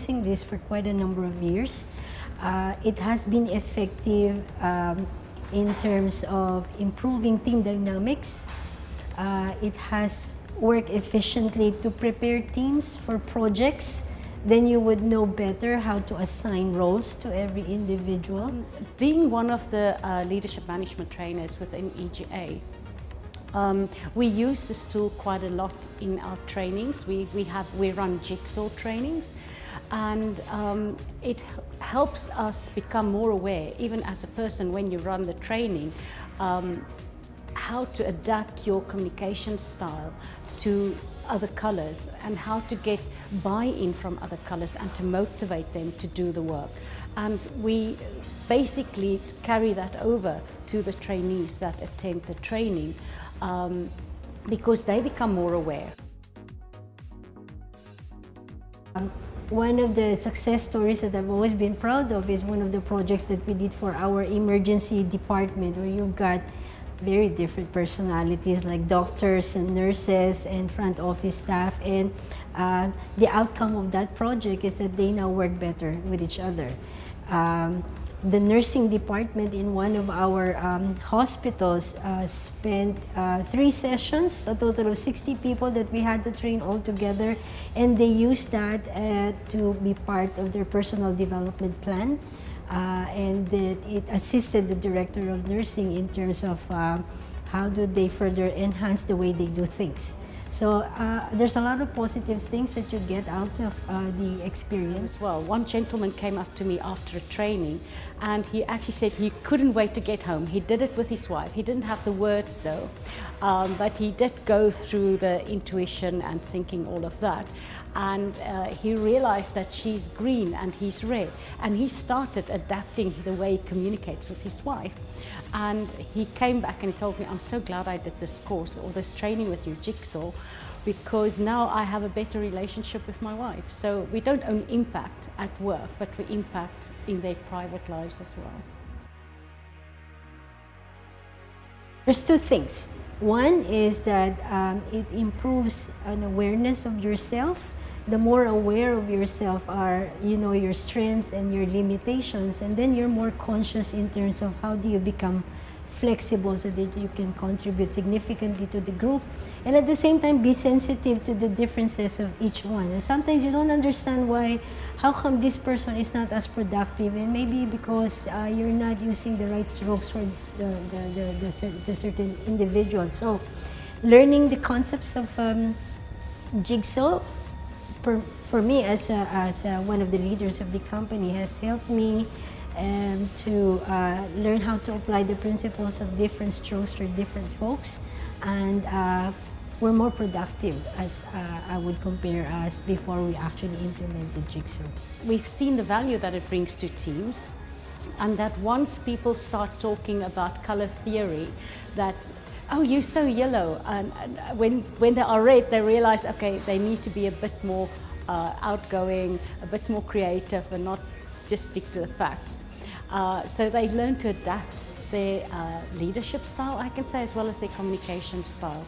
using this for quite a number of years. It has been effective in terms of improving team dynamics. It has worked efficiently to prepare teams for projects. Then you would know better how to assign roles to every individual. Being one of the leadership management trainers within EGA, we use this tool quite a lot in our trainings. We run Jigsaw trainings, and it helps us become more aware, even as a person, when you run the training, how to adapt your communication style to other colors and how to get buy-in from other colors and to motivate them to do the work. And we basically carry that over to the trainees that attend the training because they become more aware. One of the success stories that I've always been proud of is one of the projects that we did for our emergency department, where you've got very different personalities like doctors and nurses and front office staff, and the outcome of that project is that they now work better with each other. The nursing department in one of our hospitals spent 3 sessions, a total of 60 people that we had to train all together, and they used that to be part of their personal development plan. And that it assisted the director of nursing in terms of how do they further enhance the way they do things. So there's a lot of positive things that you get out of the experience. Well, one gentleman came up to me after a training and he actually said he couldn't wait to get home. He did it with his wife. He didn't have the words though, but he did go through the intuition and thinking all of that. And he realized that she's green and he's red. And he started adapting the way he communicates with his wife. And he came back and he told me, I'm so glad I did this course or this training with you, Jigsaw, because now I have a better relationship with my wife. So we don't only impact at work, but we impact in their private lives as well. There's 2 things. One is that it improves an awareness of yourself. The more aware of yourself are, you know, your strengths and your limitations, and then you're more conscious in terms of how do you become flexible so that you can contribute significantly to the group, and at the same time be sensitive to the differences of each one. And sometimes you don't understand how come this person is not as productive, and maybe because you're not using the right strokes for the certain individuals. So learning the concepts of Jigsaw for me as one of the leaders of the company has helped me to learn how to apply the principles of different strokes for different folks, and we're more productive as I would compare us before we actually implemented Jigsaw. We've seen the value that it brings to teams, and that once people start talking about color theory, that oh, you're so yellow, and when they are red, they realize, okay, they need to be a bit more outgoing, a bit more creative, and not just stick to the facts. So they learn to adapt their leadership style, I can say, as well as their communication style.